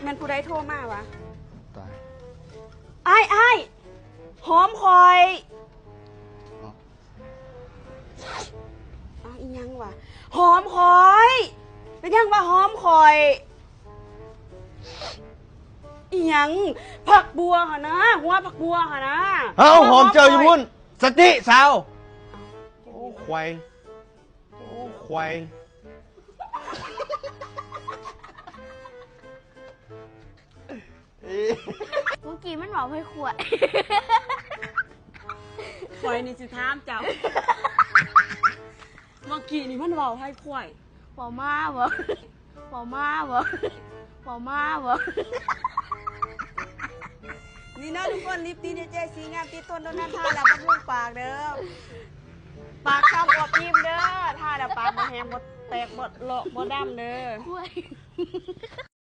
แม่นผู้ใดโทรมาวะ ตาย อ้ายหอมคอยอ้าวอีหยังวะหอมคอยเป็นยังว่าหอมคอยอีหยังผักบัวหะนะหัวผักบัวหะนะ เอาหอมเจ้าอยู่พุ่นสติสาวโอ้ควายโอ้ควาย เมื่อกี้มันบอกให้ขวด คอยนี่สิถามเจ้าเมื่อกี้นี่มันเว้าให้ควาย บอกมาบอกบอกมาบอกบอกมาบอก นี่เนาะทุกคนลิปตีเจเจสีงามติดทนโดนนั่นทาแล้วบำรุงปากเด้อปากข้าวบวบยิ้มเด้อทาแล้วปากบ่แห้งบ่แตกบ่เลาะบ่ดำเด้อ ขวด